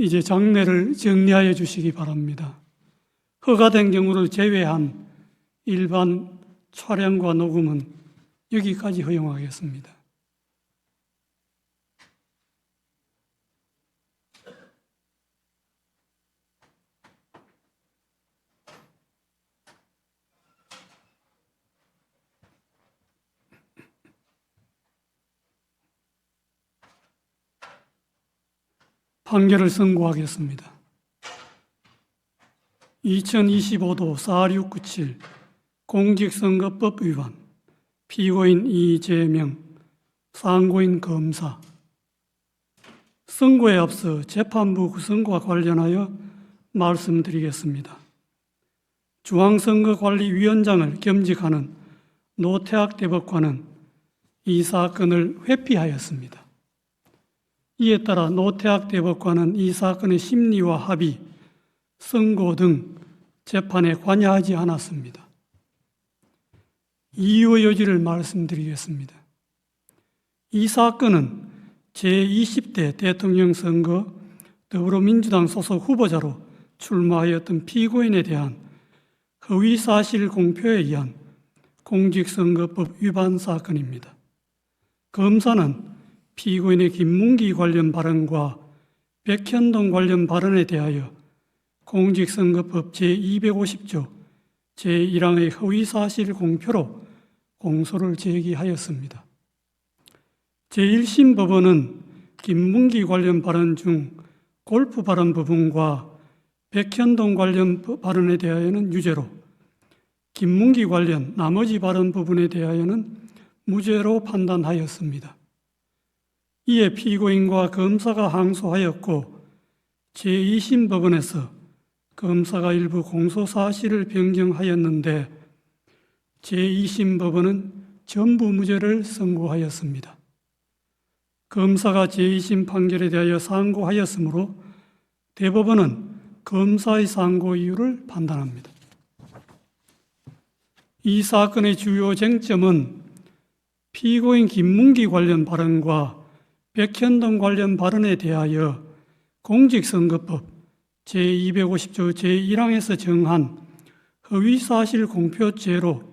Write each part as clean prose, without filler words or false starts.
이제 장례를 정리하여 주시기 바랍니다. 허가된 경우를 제외한 일반 촬영과 녹음은 여기까지 허용하겠습니다. 판결을 선고하겠습니다. 2025도 4697 공직선거법 위반, 피고인 이재명, 상고인 검사. 선고에 앞서 재판부 구성과 관련하여 말씀드리겠습니다. 중앙선거관리위원장을 겸직하는 노태학 대법관은 이 사건을 회피하였습니다. 이에 따라 노태학 대법관은 이 사건의 심리와 합의, 선고 등 재판에 관여하지 않았습니다. 이유의 여지를 말씀드리겠습니다. 이 사건은 제20대 대통령 선거 더불어민주당 소속 후보자로 출마하였던 피고인에 대한 허위사실 공표에 의한 공직선거법 위반 사건입니다. 검사는 피고인의 김문기 관련 발언과 백현동 관련 발언에 대하여 공직선거법 제250조 제1항의 허위사실 공표로 공소를 제기하였습니다. 제1심 법원은 김문기 관련 발언 중 골프 발언 부분과 백현동 관련 발언에 대하여는 유죄로, 김문기 관련 나머지 발언 부분에 대하여는 무죄로 판단하였습니다. 이에 피고인과 검사가 항소하였고 제2심 법원에서 검사가 일부 공소사실을 변경하였는데 제2심 법원은 전부 무죄를 선고하였습니다. 검사가 제2심 판결에 대하여 상고하였으므로 대법원은 검사의 상고 이유를 판단합니다. 이 사건의 주요 쟁점은 피고인 김문기 관련 발언과 백현동 관련 발언에 대하여 공직선거법 제250조 제1항에서 정한 허위사실 공표죄로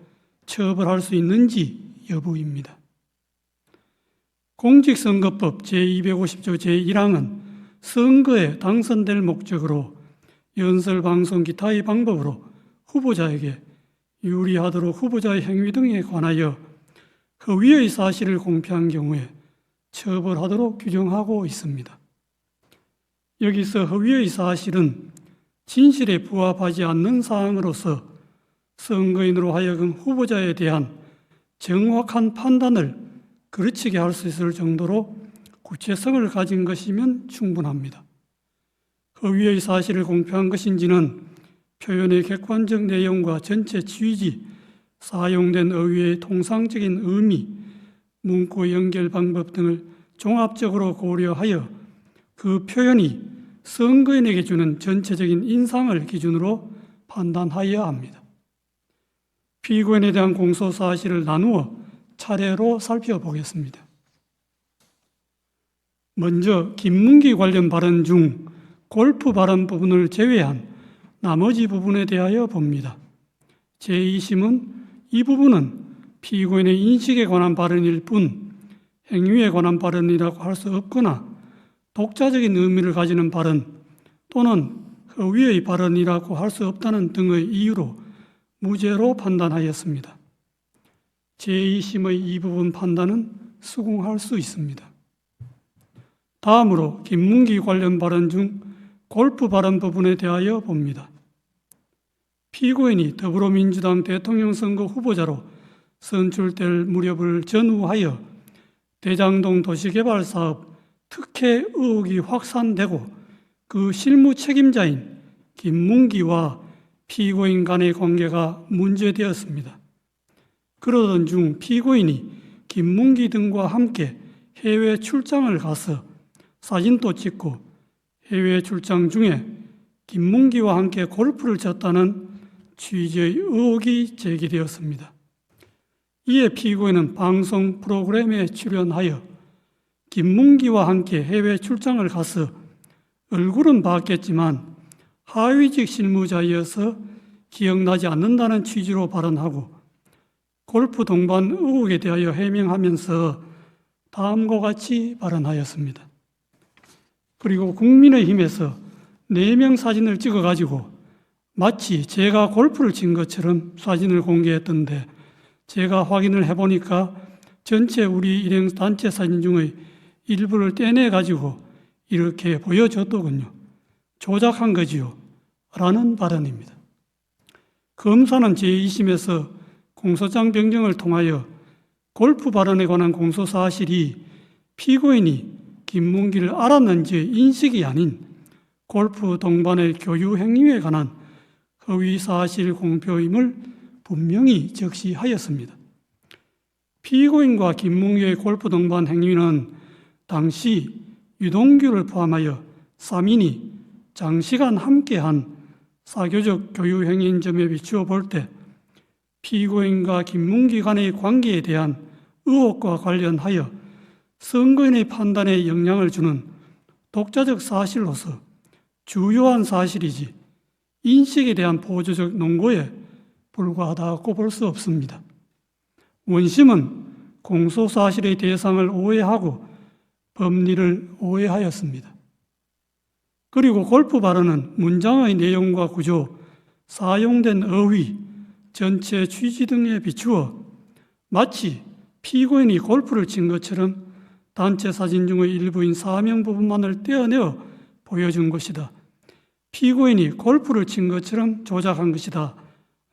처벌할 수 있는지 여부입니다. 공직선거법 제250조 제1항은 선거에 당선될 목적으로 연설방송 기타의 방법으로 후보자에게 유리하도록 후보자의 행위 등에 관하여 허위의 사실을 공표한 경우에 처벌하도록 규정하고 있습니다. 여기서 허위의 사실은 진실에 부합하지 않는 사항으로서 선거인으로 하여금 후보자에 대한 정확한 판단을 그르치게 할 수 있을 정도로 구체성을 가진 것이면 충분합니다. 허위의 사실을 공표한 것인지는 표현의 객관적 내용과 전체 취지, 사용된 어휘의 통상적인 의미, 문구 연결 방법 등을 종합적으로 고려하여 그 표현이 선거인에게 주는 전체적인 인상을 기준으로 판단하여야 합니다. 피고인에 대한 공소 사실을 나누어 차례로 살펴보겠습니다. 먼저 김문기 관련 발언 중 골프 발언 부분을 제외한 나머지 부분에 대하여 봅니다. 제2심은 이 부분은 피고인의 인식에 관한 발언일 뿐 행위에 관한 발언이라고 할 수 없거나 독자적인 의미를 가지는 발언 또는 허위의 발언이라고 할 수 없다는 등의 이유로 무죄로 판단하였습니다. 제2심의 이 부분 판단은 수긍할 수 있습니다. 다음으로 김문기 관련 발언 중 골프 발언 부분에 대하여 봅니다. 피고인이 더불어민주당 대통령 선거 후보자로 선출될 무렵을 전후하여 대장동 도시개발 사업 특혜 의혹이 확산되고 그 실무 책임자인 김문기와 피고인 간의 관계가 문제되었습니다. 그러던 중 피고인이 김문기 등과 함께 해외 출장을 가서 사진도 찍고 해외 출장 중에 김문기와 함께 골프를 쳤다는 취지의 의혹이 제기되었습니다. 이에 피고인은 방송 프로그램에 출연하여 김문기와 함께 해외 출장을 가서 얼굴은 봤겠지만 하위직 실무자이어서 기억나지 않는다는 취지로 발언하고 골프 동반 의혹에 대하여 해명하면서 다음과 같이 발언하였습니다. 그리고 국민의힘에서 4명 사진을 찍어가지고 마치 제가 골프를 친 것처럼 사진을 공개했던데 제가 확인을 해보니까 전체 우리 일행 단체 사진 중의 일부를 떼내가지고 이렇게 보여줬더군요. 조작한 거지요. 라는 발언입니다. 검사는 제2심에서 공소장 변경을 통하여 골프 발언에 관한 공소 사실이 피고인이 김문기를 알았는지 인식이 아닌 골프 동반의 교유 행위에 관한 허위 사실 공표임을 분명히 적시하였습니다. 피고인과 김문기의 골프 동반 행위는 당시 유동규를 포함하여 3인이 장시간 함께한 사교적 교유 행위인 점에 비추어 볼 때 피고인과 김문기 간의 관계에 대한 의혹과 관련하여 선거인의 판단에 영향을 주는 독자적 사실로서 주요한 사실이지 인식에 대한 보조적 논거에 불과하다고 볼 수 없습니다. 원심은 공소사실의 대상을 오해하고 법리를 오해하였습니다. 그리고 골프 발언은 문장의 내용과 구조, 사용된 어휘, 전체 취지 등에 비추어 마치 피고인이 골프를 친 것처럼 단체 사진 중의 일부인 사명 부분만을 떼어내어 보여준 것이다. 피고인이 골프를 친 것처럼 조작한 것이다.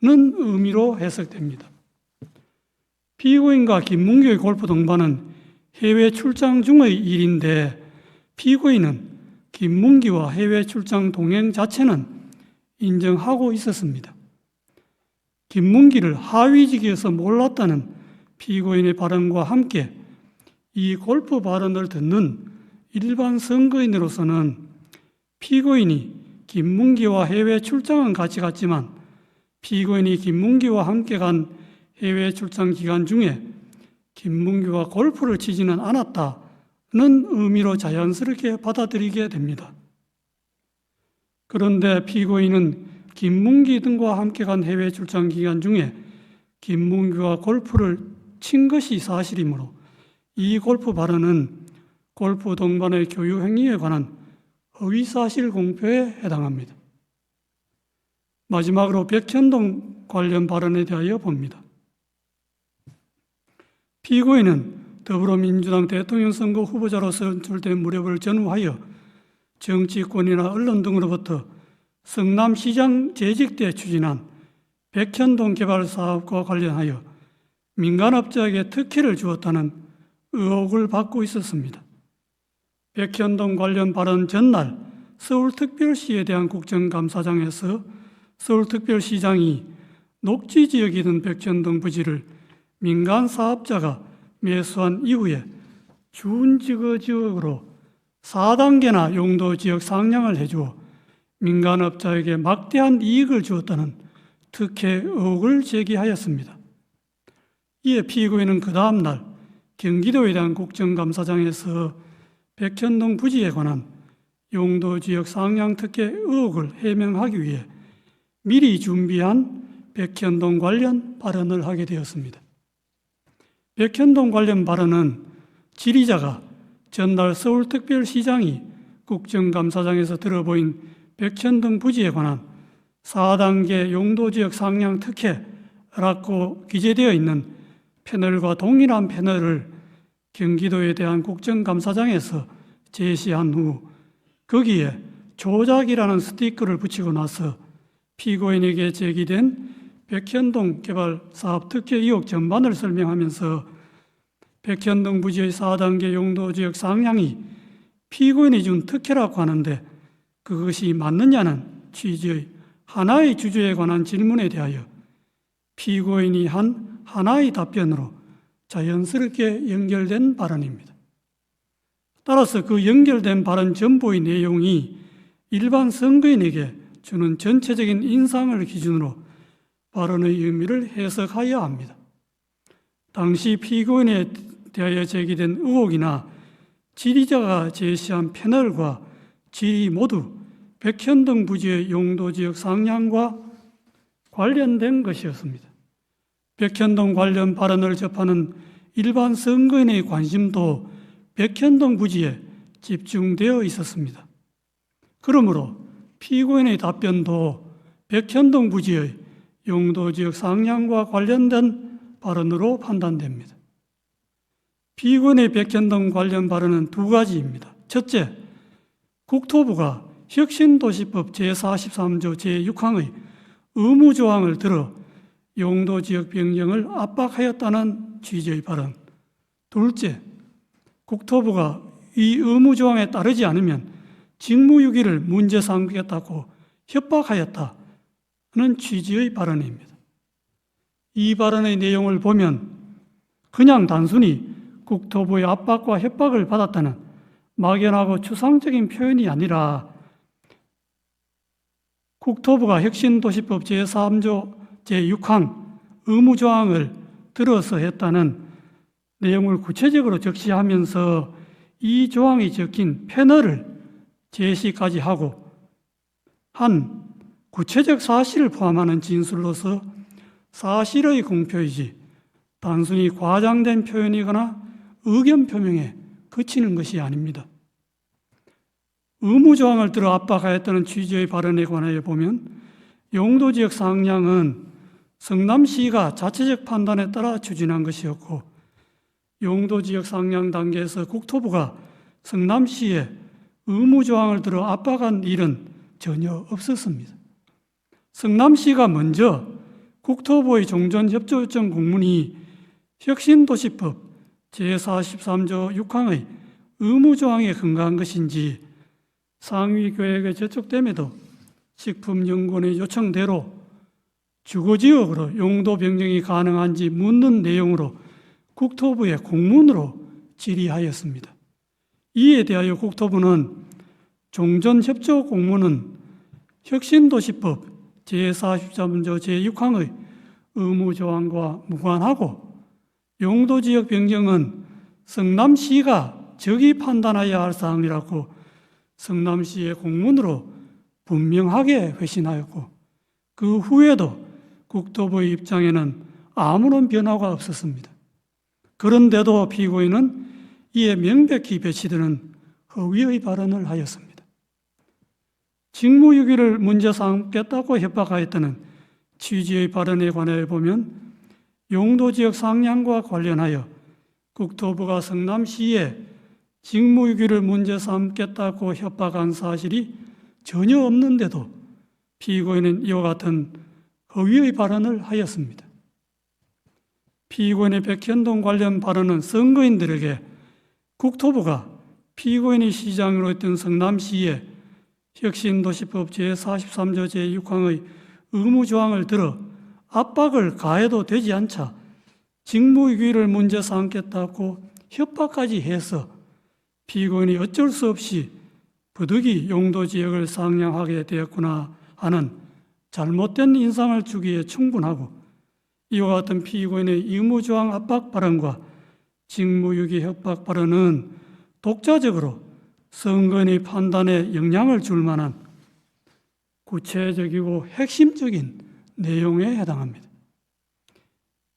는 의미로 해석됩니다. 피고인과 김문기의 골프 동반은 해외 출장 중의 일인데 피고인은 김문기와 해외 출장 동행 자체는 인정하고 있었습니다. 김문기를 하위직에서 몰랐다는 피고인의 발언과 함께 이 골프 발언을 듣는 일반 선거인으로서는 피고인이 김문기와 해외 출장은 같이 갔지만 피고인이 김문기와 함께 간 해외 출장 기간 중에 김문기와 골프를 치지는 않았다는 의미로 자연스럽게 받아들이게 됩니다. 그런데 피고인은 김문기 등과 함께 간 해외 출장 기간 중에 김문기와 골프를 친 것이 사실이므로 이 골프 발언은 골프 동반의 교유 행위에 관한 허위사실 공표에 해당합니다. 마지막으로 백현동 관련 발언에 대하여 봅니다. 피고인은 더불어민주당 대통령 선거 후보자로 선출된 무렵을 전후하여 정치권이나 언론 등으로부터 성남시장 재직 때 추진한 백현동 개발 사업과 관련하여 민간업자에게 특혜를 주었다는 의혹을 받고 있었습니다. 백현동 관련 발언 전날 서울특별시에 대한 국정감사장에서 서울특별시장이 녹지지역이던 백현동 부지를 민간 사업자가 매수한 이후에 준지구지역으로 4단계나 용도지역 상향을 해주어 민간업자에게 막대한 이익을 주었다는 특혜 의혹을 제기하였습니다. 이에 피고인은 그 다음 날 경기도에 대한 국정감사장에서 백현동 부지에 관한 용도지역 상향 특혜 의혹을 해명하기 위해 미리 준비한 백현동 관련 발언을 하게 되었습니다. 백현동 관련 발언은 질의자가 전날 서울특별시장이 국정감사장에서 들어보인 백현동 부지에 관한 4단계 용도지역 상향 특혜라고 기재되어 있는 패널과 동일한 패널을 경기도에 대한 국정감사장에서 제시한 후 거기에 조작이라는 스티커를 붙이고 나서 피고인에게 제기된 백현동 개발 사업 특혜 의혹 전반을 설명하면서 백현동 부지의 4단계 용도지역 상향이 피고인이 준 특혜라고 하는데 그것이 맞느냐는 취지의 하나의 주제에 관한 질문에 대하여 피고인이 한 하나의 답변으로 자연스럽게 연결된 발언입니다. 따라서 그 연결된 발언 전부의 내용이 일반 선거인에게 주는 전체적인 인상을 기준으로 발언의 의미를 해석하여야 합니다. 당시 피고인에 대하여 제기된 의혹이나 질의자가 제시한 패널과 질의 모두 백현동 부지의 용도지역 상향과 관련된 것이었습니다. 백현동 관련 발언을 접하는 일반 선거인의 관심도 백현동 부지에 집중되어 있었습니다. 그러므로 피고인의 답변도 백현동 부지의 용도지역 상향과 관련된 발언으로 판단됩니다. 피고인의 백현동 관련 발언은 두 가지입니다. 첫째, 국토부가 혁신도시법 제43조 제6항의 의무조항을 들어 용도지역 변경을 압박하였다는 취지의 발언. 둘째, 국토부가 이 의무조항에 따르지 않으면 직무유기를 문제 삼겠다고 협박하였다는 취지의 발언입니다. 이 발언의 내용을 보면 그냥 단순히 국토부의 압박과 협박을 받았다는 막연하고 추상적인 표현이 아니라 국토부가 혁신도시법 제3조 제6항 의무조항을 들어서 했다는 내용을 구체적으로 적시하면서 이 조항이 적힌 패널을 제시까지 하고 한 구체적 사실을 포함하는 진술로서 사실의 공표이지 단순히 과장된 표현이거나 의견 표명에 그치는 것이 아닙니다. 의무조항을 들어 압박하였다는 취지의 발언에 관하여 보면 용도지역 상향은 성남시가 자체적 판단에 따라 추진한 것이었고 용도지역 상향 단계에서 국토부가 성남시에 의무조항을 들어 압박한 일은 전혀 없었습니다. 성남시가 먼저 국토부의 종전협조 요청 공문이 혁신도시법 제43조 6항의 의무조항에 근거한 것인지 상위계획에 제촉됨에도 식품연구원의 요청대로 주거지역으로 용도 변경이 가능한지 묻는 내용으로 국토부에 공문으로 질의하였습니다. 이에 대하여 국토부는 종전협조 공문은 혁신도시법 제43조 제6항의 의무조항과 무관하고 용도지역 변경은 성남시가 적이 판단하여야 할 사항이라고 성남시의 공문으로 분명하게 회신하였고 그 후에도 국토부의 입장에는 아무런 변화가 없었습니다. 그런데도 피고인은 이에 명백히 배치되는 허위의 발언을 하였습니다. 직무유기를 문제 삼겠다고 협박하였다는 취지의 발언에 관하여 보면 용도지역 상향과 관련하여 국토부가 성남시에 직무유기를 문제 삼겠다고 협박한 사실이 전혀 없는데도 피고인은 이와 같은 허위의 발언을 하였습니다. 피고인의 백현동 관련 발언은 선거인들에게 국토부가 피고인이 시장으로 했던 성남시에 혁신도시법 제43조 제6항의 의무조항을 들어 압박을 가해도 되지 않자 직무유기를 문제 삼겠다고 협박까지 해서 피고인이 어쩔 수 없이 부득이 용도지역을 상향하게 되었구나 하는 잘못된 인상을 주기에 충분하고 이와 같은 피고인의 의무조항 압박 발언과 직무유기 협박 발언은 독자적으로 선거인의 판단에 영향을 줄 만한 구체적이고 핵심적인 내용에 해당합니다.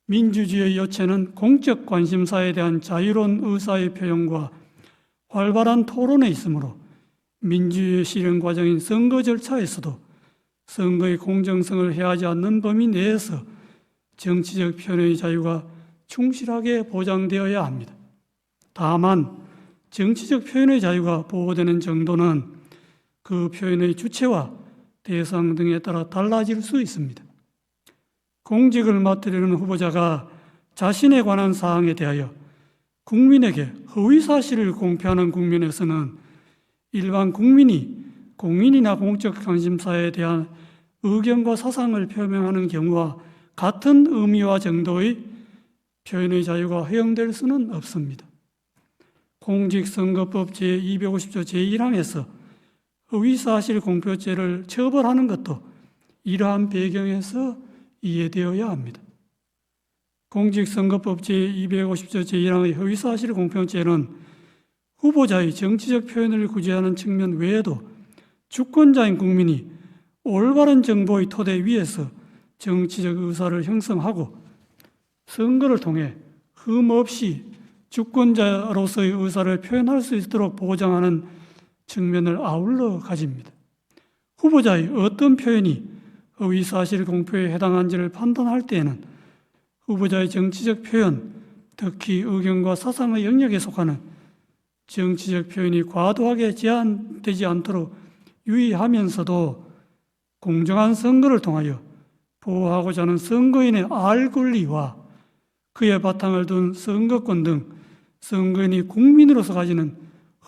민주주의의 요체는 공적 관심사에 대한 자유로운 의사의 표현과 활발한 토론에 있으므로 민주주의 실현 과정인 선거 절차에서도 선거의 공정성을 해하지 않는 범위 내에서 정치적 표현의 자유가 충실하게 보장되어야 합니다. 다만 정치적 표현의 자유가 보호되는 정도는 그 표현의 주체와 대상 등에 따라 달라질 수 있습니다. 공직을 맡으려는 후보자가 자신에 관한 사항에 대하여 국민에게 허위 사실을 공표하는 국면에서는 일반 국민이 공인이나 공적 관심사에 대한 의견과 사상을 표명하는 경우와 같은 의미와 정도의 표현의 자유가 허용될 수는 없습니다. 공직선거법 제250조 제1항에서 허위사실 공표죄를 처벌하는 것도 이러한 배경에서 이해되어야 합니다. 공직선거법 제250조 제1항의 허위사실 공표죄는 후보자의 정치적 표현을 구제하는 측면 외에도 주권자인 국민이 올바른 정보의 토대 위에서 정치적 의사를 형성하고 선거를 통해 흠없이 주권자로서의 의사를 표현할 수 있도록 보장하는 측면을 아울러 가집니다. 후보자의 어떤 표현이 허위사실 공표에 해당한지를 판단할 때에는 후보자의 정치적 표현, 특히 의견과 사상의 영역에 속하는 정치적 표현이 과도하게 제한되지 않도록 유의하면서도 공정한 선거를 통하여 보호하고자 하는 선거인의 알 권리와 그의 바탕을 둔 선거권 등 선거인이 국민으로서 가지는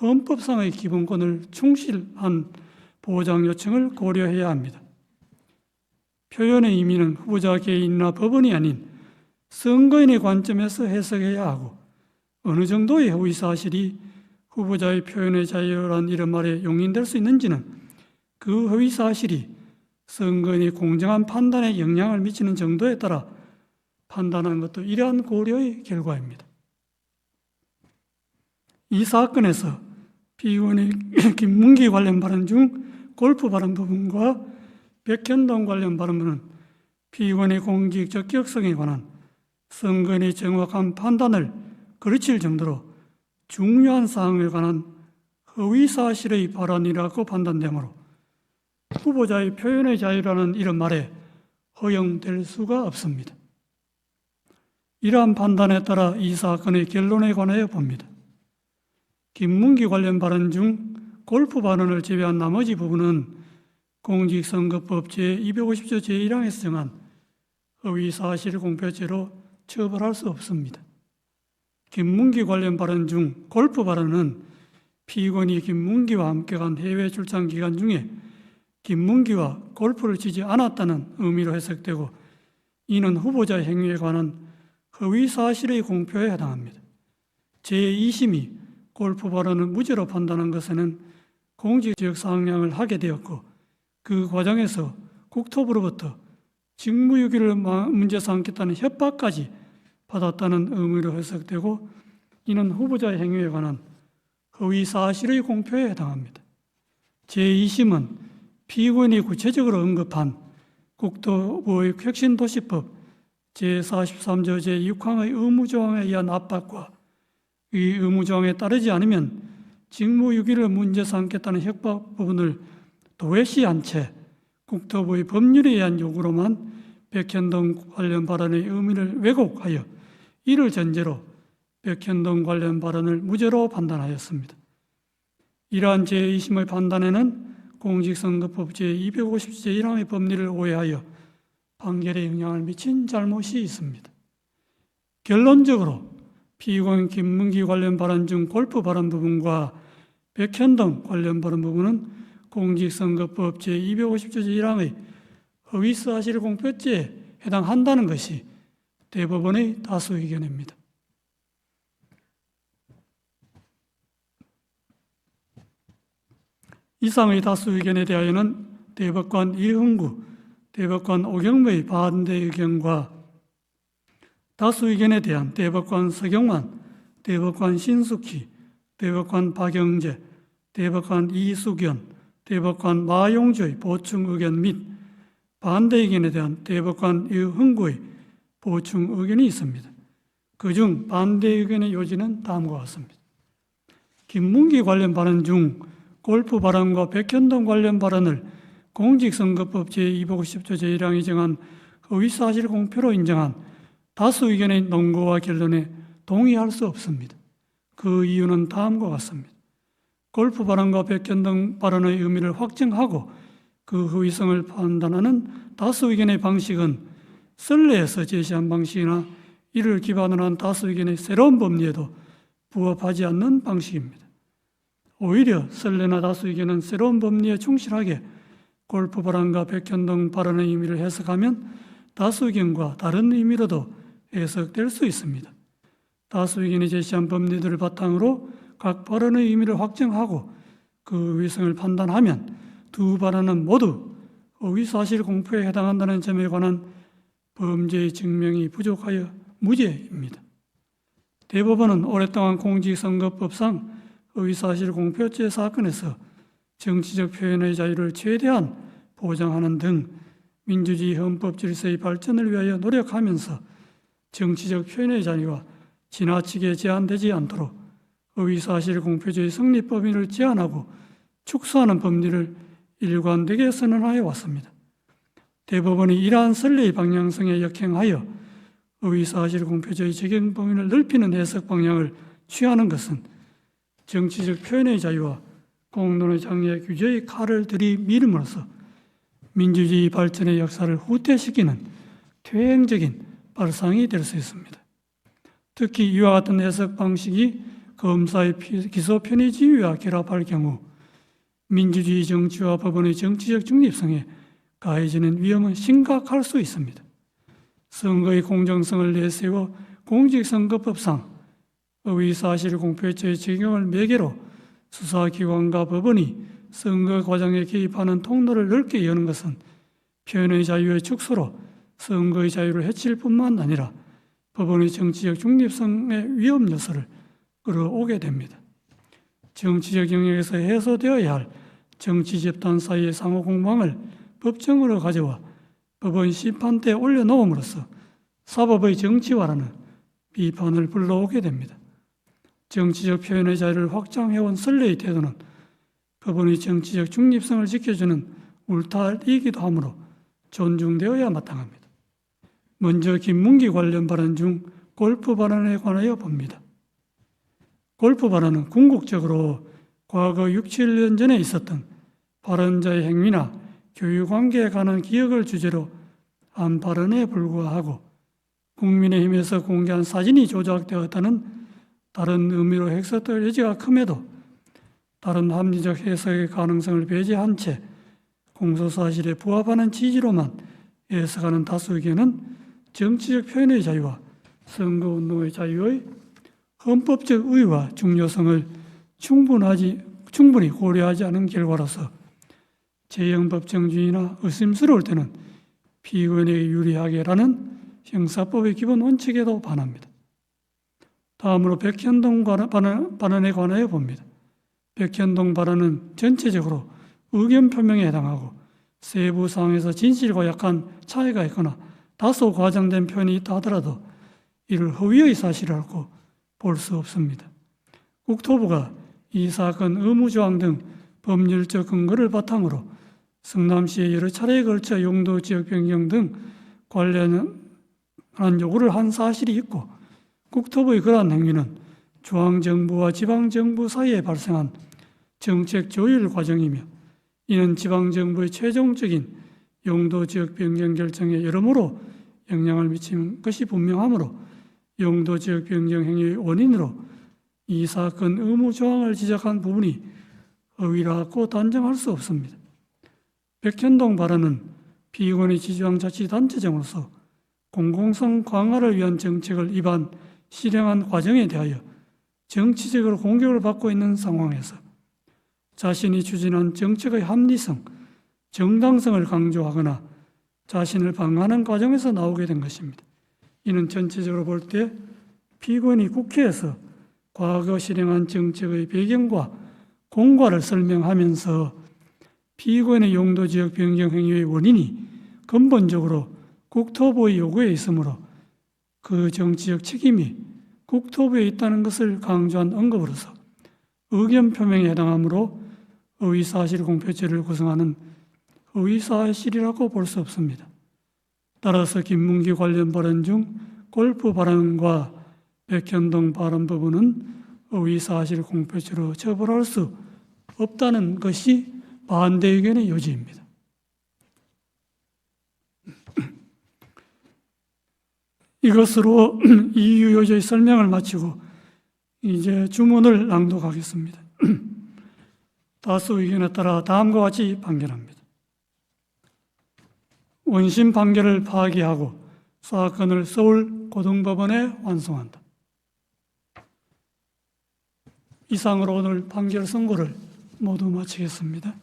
헌법상의 기본권을 충실한 보장 요청을 고려해야 합니다. 표현의 의미는 후보자 개인이나 법원이 아닌 선거인의 관점에서 해석해야 하고 어느 정도의 허위사실이 후보자의 표현의 자유란 이런 말에 용인될 수 있는지는 그 허위사실이 선거인의 공정한 판단에 영향을 미치는 정도에 따라 판단하는 것도 이러한 고려의 결과입니다. 이 사건에서 피의원의 김문기 관련 발언 중 골프 발언 부분과 백현동 관련 발언은 피의원의 공직 적격성에 관한 선거인의 정확한 판단을 거르칠 정도로 중요한 사항에 관한 허위사실의 발언이라고 판단되므로 후보자의 표현의 자유라는 이런 말에 허용될 수가 없습니다. 이러한 판단에 따라 이 사건의 결론에 관하여 봅니다. 김문기 관련 발언 중 골프 발언을 제외한 나머지 부분은 공직선거법 제250조 제1항에서 정한 허위사실 공표죄로 처벌할 수 없습니다. 김문기 관련 발언 중 골프 발언은 피의원이 김문기와 함께 간 해외 출장 기간 중에 김문기와 골프를 치지 않았다는 의미로 해석되고 이는 후보자 행위에 관한 허위사실의 공표에 해당합니다. 제2심이 골프 발언을 무죄로 판단한 것에는 공직지역 상량을 하게 되었고 그 과정에서 국토부로부터 직무유기를 문제 삼겠다는 협박까지 받았다는 의미로 해석되고 이는 후보자의 행위에 관한 허위사실의 공표에 해당합니다. 제2심은 피의원이 구체적으로 언급한 국토부의 혁신도시법 제43조 제6항의 의무조항에 의한 압박과 이 의무조항에 따르지 않으면 직무유기를 문제 삼겠다는 협박 부분을 도외시한 채 국토부의 법률에 의한 요구로만 백현동 관련 발언의 의미를 왜곡하여 이를 전제로 백현동 관련 발언을 무죄로 판단하였습니다. 이러한 제2심의 판단에는 공직선거법 제250조 제1항의 법리를 오해하여 판결에 영향을 미친 잘못이 있습니다. 결론적으로 피의원 김문기 관련 발언 중 골프 발언 부분과 백현동 관련 발언 부분은 공직선거법 제250조 제1항의 허위사실 공표죄에 해당한다는 것이 대법원의 다수 의견입니다. 이상의 다수 의견에 대하여는 대법관 이흥구, 대법관 오경무의 반대 의견과 다수 의견에 대한 대법관 서경만, 대법관 신숙희, 대법관 박영재, 대법관 이수견, 대법관 마용주의 보충 의견 및 반대 의견에 대한 대법관 이흥구의 보충 의견이 있습니다. 그중 반대 의견의 요지는 다음과 같습니다. 김문기 관련 발언 중 골프 발언과 백현동 관련 발언을 공직선거법 제250조 제1항이 정한 허위사실 공표로 인정한 다수 의견의 논거와 결론에 동의할 수 없습니다. 그 이유는 다음과 같습니다. 골프 발언과 백현동 발언의 의미를 확정하고 그 허위성을 판단하는 다수 의견의 방식은 선례에서 제시한 방식이나 이를 기반으로 한 다수 의견의 새로운 법리에도 부합하지 않는 방식입니다. 오히려 선례나 다수 의견은 새로운 법리에 충실하게 골프 발언과 백현동 발언의 의미를 해석하면 다수 의견과 다른 의미로도 해석될 수 있습니다. 다수 의견이 제시한 법리들을 바탕으로 각 발언의 의미를 확정하고 그 위성을 판단하면 두 발언은 모두 허위사실 공표에 해당한다는 점에 관한 범죄의 증명이 부족하여 무죄입니다. 대법원은 오랫동안 공직선거법상 의사실 공표죄 사건에서 정치적 표현의 자유를 최대한 보장하는 등 민주주의 헌법 질서의 발전을 위하여 노력하면서 정치적 표현의 자유가 지나치게 제한되지 않도록 의사실 공표죄의 성립 범위를 제한하고 축소하는 법리를 일관되게 선언하여 왔습니다. 대법원이 이러한 선례의 방향성에 역행하여 의사실 공표죄의 적용 범위를 넓히는 해석 방향을 취하는 것은 정치적 표현의 자유와 공론의 장애 규제의 칼을 들이밀음으로써 민주주의 발전의 역사를 후퇴시키는 퇴행적인 발상이 될 수 있습니다. 특히 이와 같은 해석 방식이 검사의 기소 편의 지위와 결합할 경우 민주주의 정치와 법원의 정치적 중립성에 가해지는 위험은 심각할 수 있습니다. 선거의 공정성을 내세워 공직선거법상 의사실 공표죄의 적용을 매개로 수사기관과 법원이 선거 과정에 개입하는 통로를 넓게 여는 것은 표현의 자유의 축소로 선거의 자유를 해칠 뿐만 아니라 법원의 정치적 중립성의 위험 요소를 끌어오게 됩니다. 정치적 영역에서 해소되어야 할 정치 집단 사이의 상호 공방을 법정으로 가져와 법원 심판대에 올려놓음으로써 사법의 정치화라는 비판을 불러오게 됩니다. 정치적 표현의 자유를 확장해온 선례의 태도는 법원의 정치적 중립성을 지켜주는 울타리이기도 하므로 존중되어야 마땅합니다. 먼저 김문기 관련 발언 중 골프 발언에 관하여 봅니다. 골프 발언은 궁극적으로 과거 6, 7년 전에 있었던 발언자의 행위나 교육관계에 관한 기억을 주제로 한 발언에 불과하고 국민의힘에서 공개한 사진이 조작되었다는 다른 의미로 해석될 여지가 큼에도 다른 합리적 해석의 가능성을 배제한 채 공소사실에 부합하는 취지로만 해석하는 다수 의견은 정치적 표현의 자유와 선거운동의 자유의 헌법적 의의와 중요성을 충분히 고려하지 않은 결과로서 재형법정주의나 의심스러울 때는 피고인에게 유리하게라는 형사법의 기본 원칙에도 반합니다. 다음으로 백현동 발언에 관하여 봅니다. 백현동 발언은 전체적으로 의견 표명에 해당하고 세부 사항에서 진실과 약간 차이가 있거나 다소 과장된 표현이 있다 하더라도 이를 허위의 사실이라고 볼 수 없습니다. 국토부가 이 사건 의무조항 등 법률적 근거를 바탕으로 성남시에 여러 차례에 걸쳐 용도 지역 변경 등 관련한 요구를 한 사실이 있고 국토부의 그러한 행위는 중앙정부와 지방정부 사이에 발생한 정책 조율 과정이며 이는 지방정부의 최종적인 용도 지역 변경 결정에 여러모로 영향을 미치는 것이 분명하므로 용도 지역 변경 행위의 원인으로 이 사건 의무 조항을 지적한 부분이 허위라고 단정할 수 없습니다. 백현동 발언은 피고인의 지방자치단체장으로서 공공성 강화를 위한 정책을 실행한 과정에 대하여 정치적으로 공격을 받고 있는 상황에서 자신이 추진한 정책의 합리성, 정당성을 강조하거나 자신을 방어하는 과정에서 나오게 된 것입니다. 이는 전체적으로 볼 때 피고인이 국회에서 과거 실행한 정책의 배경과 공과를 설명하면서 피고인의 용도지역 변경 행위의 원인이 근본적으로 국토부의 요구에 있으므로 그 정치적 책임이 국토부에 있다는 것을 강조한 언급으로서 의견 표명에 해당하므로 허위사실 공표죄를 구성하는 허위사실이라고 볼 수 없습니다. 따라서 김문기 관련 발언 중 골프 발언과 백현동 발언 부분은 허위사실 공표죄로 처벌할 수 없다는 것이 반대 의견의 요지입니다. 이것으로 이유 요지의 설명을 마치고 이제 주문을 낭독하겠습니다. 다수 의견에 따라 다음과 같이 판결합니다. 원심 판결을 파기하고 사건을 서울고등법원에 완송한다. 이상으로 오늘 판결 선고를 모두 마치겠습니다.